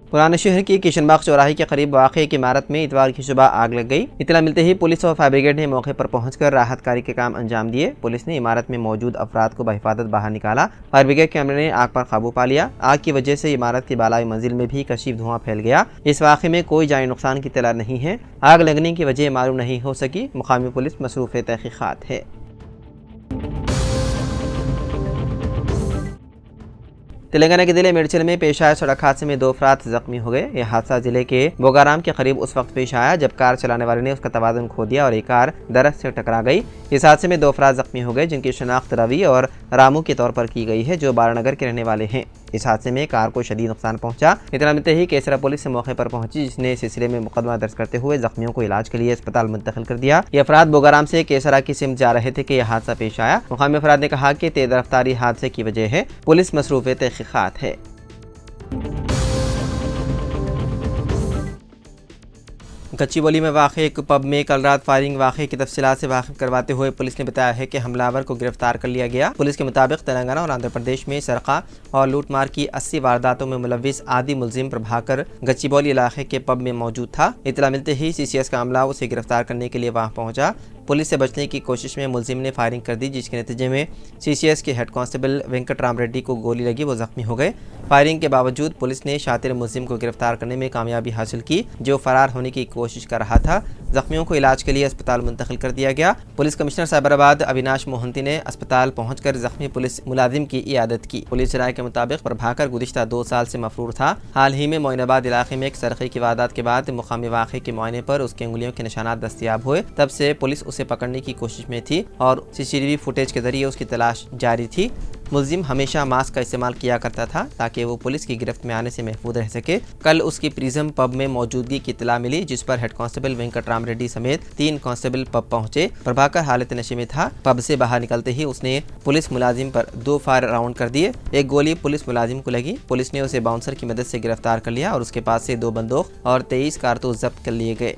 पुराने शहर की किशनबाग चौराहे के करीब वाक़ एक इमारत में इतवार की सुबह आग लग गई। इतला मिलते ही पुलिस और फायर ब्रिगेड ने मौके पर पहुंचकर राहत कार्य के काम अंजाम दिए। पुलिस ने इमारत में मौजूद अफराद को बहिफाजत बाहर निकाला। फायर ब्रिगेड कैमरे ने आग पर काबू पा लिया। आग की वजह से इमारत की बालाई मंजिल में भी कशीफ धुआं फैल गया। इस वाक़े में कोई जानी नुकसान की इत्तला नहीं है। आग लगने की वजह मालूम नहीं हो सकी। मुकामी पुलिस मसरूफ़ तहक़ीक़ात है। तेलंगाना के जिले मेडचल में पेश आए सड़क हादसे में 2 अफराद जख्मी हो गए। यह हादसा जिले के बोगाराम के करीब उस वक्त पेश आया जब कार चलाने वाले ने उसका तवाज़ुन खो दिया और एक कार दरख्त से टकरा गई। इस हादसे में 2 अफराद जख्मी हो गए जिनकी शनाख्त रवि और रामू के तौर पर की गई है जो बारानगर के रहने वाले हैं। इस हादसे में कार को शदीद नुकसान पहुंचा। इतना मिलते ही केसरा पुलिस से मौके पर पहुंची जिसने इस सिलसिले में मुकदमा दर्ज करते हुए जख्मियों को इलाज के लिए अस्पताल मुंतकिल कर दिया। ये अफराद बोगाराम से केसरा की सिमत जा रहे थे कि यह हादसा पेश आया। मुकामी अफराद ने कहा कि तेज रफ्तारी हादसे की वजह है। पुलिस मसरूफ़ तहक़ीक़ात है। गच्चीबौली में वाक़ एक पब में कल रात फायरिंग वाक़े की तफसीलात से वाकिफ करवाते हुए पुलिस ने बताया है कि हमलावर को गिरफ्तार कर लिया गया। पुलिस के मुताबिक तेलंगाना और आंध्र प्रदेश में सरका और लूटमार की 80 वारदातों में मुलविस आदि मुलजिम प्रभाकर गच्चीबौली इलाके के पब में मौजूद था। इतला मिलते ही CCS का अमला उसे गिरफ्तार करने के लिए वहां पहुंचा। पुलिस से बचने की कोशिश में मुलजिम ने फायरिंग कर दी जिसके नतीजे में CCS के हेड कांस्टेबल वेंकट राम रेड्डी को गोली लगी, वो जख्मी हो गए। फायरिंग के बावजूद पुलिस ने शातिर मुलजिम को गिरफ्तार करने में कामयाबी हासिल की जो फरार होने की कोशिश कर रहा था। जख्मियों को इलाज के लिए अस्पताल मुंतकिल कर दिया गया। पुलिस कमिश्नर साइबराबाद अविनाश मोहंती ने अस्पताल पहुंचकर जख्मी पुलिस मुलाजिम की इयादत की। पुलिस राय के मुताबिक प्रभाकर गुज़िश्ता 2 साल से मफरूर था। हाल ही में मोइनाबाद इलाके में एक सरक़े की वारदात के बाद मुकामी वाक़े के मुआयने पर उसके उंगलियों के निशानात दस्तयाब हुए। तब से पुलिस उसे पकड़ने की कोशिश में थी और CCTV फुटेज के जरिए उसकी तलाश जारी थी। मुलजिम हमेशा मास्क का इस्तेमाल किया करता था ताकि वो पुलिस की गिरफ्त में आने से महफूज रह सके। कल उसकी प्रिज्म पब में मौजूदगी की इत्तला मिली जिस पर हेड कांस्टेबल वेंकट राम रेड्डी समेत 3 कांस्टेबल पब पहुंचे। प्रभाकर हालत नशे में था। पब से बाहर निकलते ही उसने पुलिस मुलाजिम पर 2 फायर राउंड कर दिए। एक गोली पुलिस मुलाजिम को लगी। पुलिस ने उसे बाउंसर की मदद से गिरफ्तार कर लिया और उसके पास से 2 बंदूक और 23 कारतूस जब्त कर लिए गए।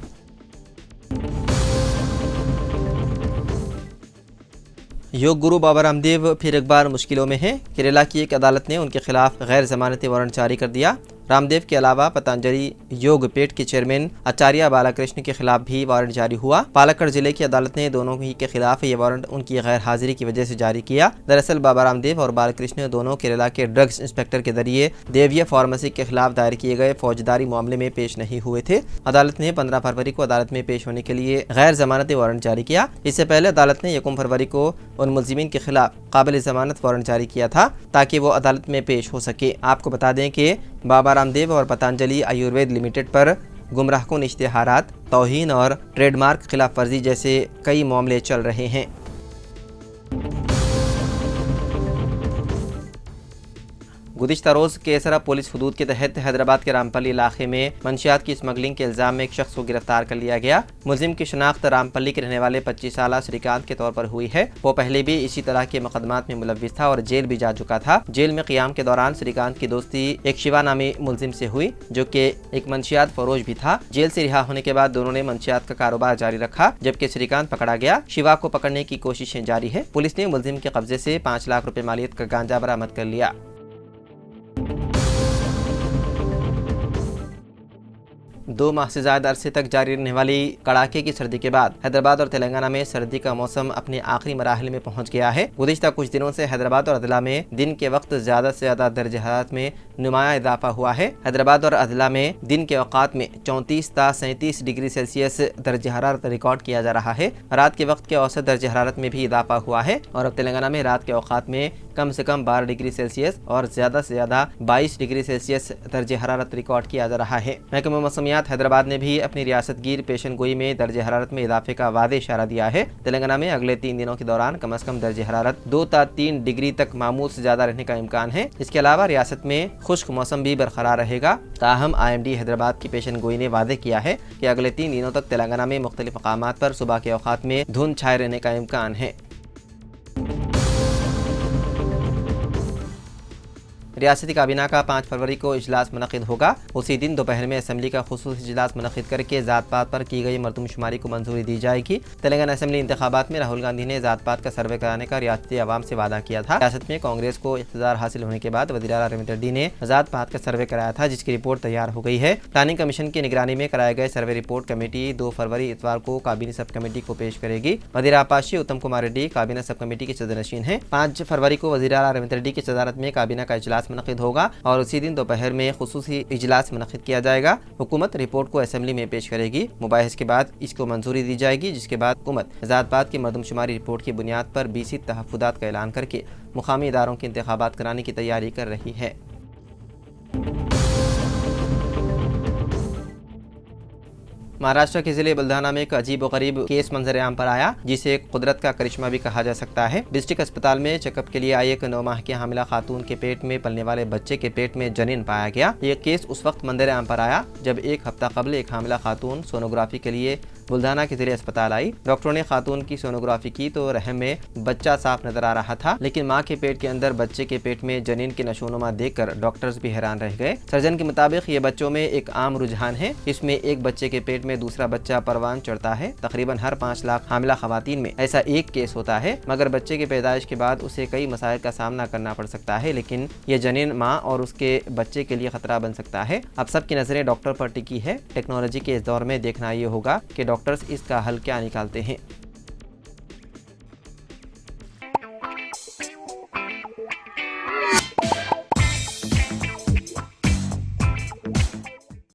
योग गुरु बाबा रामदेव फिर एक बार मुश्किलों में हैं। केरला की एक अदालत ने उनके खिलाफ गैर जमानती वारंट जारी कर दिया। रामदेव के अलावा पतंजलि योग पीठ के चेयरमैन आचार्य बालाकृष्ण के खिलाफ भी वारंट जारी हुआ। पालक्कड़ जिले की अदालत ने दोनों ही के खिलाफ ये वारंट उनकी गैर हाजिरी की वजह से जारी किया। दरअसल बाबा रामदेव और बालाकृष्ण दोनों केरला के ड्रग्स इंस्पेक्टर के जरिए देविया फार्मेसी के खिलाफ दायर किए गए फौजदारी मामले में पेश नहीं हुए थे। अदालत ने 15 फरवरी को अदालत में पेश होने के लिए गैर जमानती वारंट जारी किया। इससे पहले अदालत ने 1 फरवरी को उन मुलजिमीन के खिलाफ काबिल जमानत वारंट जारी किया था ताकि वो अदालत में पेश हो सके। आपको बता दें कि बाबा रामदेव और पतंजलि आयुर्वेद लिमिटेड पर गुमराहकुन इश्तिहारात, तौहीन और ट्रेडमार्क खिलाफ वर्जी जैसे कई मामले चल रहे हैं। गुज़िश्ता रोज़ केसरा पुलिस हदूद के तहत हैदराबाद के रामपल्ली इलाके में मंशियात की स्मगलिंग के इल्ज़ाम में एक शख्स को गिरफ्तार कर लिया गया। मुलजिम की शनाख्त रामपल्ली के रहने वाले 25 साला श्रीकांत के तौर पर हुई है। वो पहले भी इसी तरह के मुकदमात में मुलव्विस था और जेल भी जा चुका था। जेल में क़ियाम के दौरान श्रीकांत की दोस्ती एक शिवा नामी मुलजिम से हुई जो कि एक मंशियात फरोश भी था। जेल से रिहा होने के बाद दोनों ने मंशियात का कारोबार जारी रखा जबकि श्रीकांत पकड़ा गया। शिवा को पकड़ने की कोशिशें जारी है। पुलिस ने मुलजिम के कब्जे से 5 लाख रुपए मालियत का गांजा बरामद कर लिया। दो माह से ज़्यादा अरसे तक जारी रहने वाली कड़ाके की सर्दी के बाद हैदराबाद और तेलंगाना में सर्दी का मौसम अपने आखिरी मराहल में पहुंच गया है। गुज़िश्ता कुछ दिनों से हैदराबाद और अदला में दिन के वक्त ज़्यादा से ज़्यादा दर्जे हरारत में नुमाया इजाफा हुआ है। हैदराबाद और अदला में दिन के औकात में 34 ता 37 डिग्री सेल्सियस दर्जे हरारत रिकॉर्ड किया जा रहा है। रात के वक्त के औसत दर्जे हरारत में भी इजाफा हुआ है और अब तेलंगाना में रात के औकात में कम से कम 12 डिग्री सेल्सियस और ज़्यादा से ज़्यादा 22 डिग्री सेल्सियस दर्जे हरारत रिकॉर्ड किया जा रहा है। महकमा मौसमियात हैदराबाद ने भी अपनी रियासतगीर पेशन गोई में दर्जे हरारत में इजाफे का वादे इशारा दिया है। तेलंगाना में अगले 3 दिनों के दौरान कम अज कम दर्जे हरारत 2 ता 3 डिग्री तक मामूल से ज़्यादा रहने का इम्कान है। इसके अलावा रियासत में खुश्क मौसम भी बरकरार रहेगा। ताहम IMD हैदराबाद की पेशन गोई ने वादे किया है कि अगले 3 दिनों तक तेलंगाना में मुख्तलिफ मकामात पर सुबह के औकात में धुंध छाए रहने का इम्कान है। रियासती काबीना का 5 फरवरी को इजलास मुनक़िद होगा। उसी दिन दोपहर में असेंबली का खुसूसी इजलास मुनक़िद करके ज़ात पात पर की गई मरदमशुमारी को मंजूरी दी जाएगी। तेलंगाना असेंबली इंतखाबात में राहुल गांधी ने ज़ात पात का सर्वे कराने का रियासती अवाम से वादा किया था। रियासत में कांग्रेस को इक़्तिदार हासिल होने के बाद वज़ीर आला रवींद्र रेड्डी ने ज़ात पात का सर्वे कराया था, जिसकी रिपोर्ट तैयार हो गई है। प्लानिंग कमीशन की निगरानी में कराए गए सर्वे रिपोर्ट कमेटी 2 फरवरी इतवार को काबीना सब कमेटी को पेश करेगी। वज़ीर आपाशी उत्तम कुमार रेड्डी काबीना सब कमेटी के सदरनशीन हैं। 5 फरवरी को वज़ीर आला रवींद्र रेड्डी की सदारत में काबीना का इजलास मुनक़िद होगा और उसी दिन दोपहर में खुसूसी इजलास मुनक़िद किया जाएगा। हुकूमत रिपोर्ट को असेंबली में पेश करेगी। मुबाहिस के बाद इसको मंजूरी दी जाएगी, जिसके बाद हुकूमत ज़ात पात की मरदमशुमारी रिपोर्ट की बुनियाद पर 20 तहफ़्फ़ुज़ात का ऐलान करके मुकामी इदारों के इंतखाबात कराने की तैयारी कर रही है। महाराष्ट्र के जिले बुल्धाना में एक अजीब व गरीब केस मंजर आम पर आया, जिसे एक कुदरत का करिश्मा भी कहा जा सकता है। डिस्ट्रिक्ट अस्पताल में चेकअप के लिए आई एक 9 माह की हामिला खातून के पेट में पलने वाले बच्चे के पेट में जनीन पाया गया। ये केस उस वक्त मंजर आम पर आया जब एक हफ्ता कबल एक हामिला खातून सोनोग्राफी के लिए बुल्धाना के जिले अस्पताल आई। डॉक्टरों ने खातून की सोनोग्राफी की तो रहम में बच्चा साफ नजर आ रहा था, लेकिन माँ के पेट के अंदर बच्चे के पेट में जनीन के नशोनुमा देखकर डॉक्टर्स भी हैरान रह गए। सर्जन के मुताबिक ये बच्चों में एक आम रुझान है। इसमें एक बच्चे के पेट में दूसरा बच्चा परवान चढ़ता है। तकरीबन हर 5 लाख हामिला खवातीन में ऐसा एक केस होता है, मगर बच्चे की पैदाइश के बाद उसे कई मसाइल का सामना करना पड़ सकता है, लेकिन ये जनीन माँ और उसके बच्चे के लिए खतरा बन सकता है। अब सबकी नजरें डॉक्टर पर टिकी है। टेक्नोलॉजी के इस दौर में देखना ये होगा कि डॉक्टर्स इसका हल क्या निकालते हैं।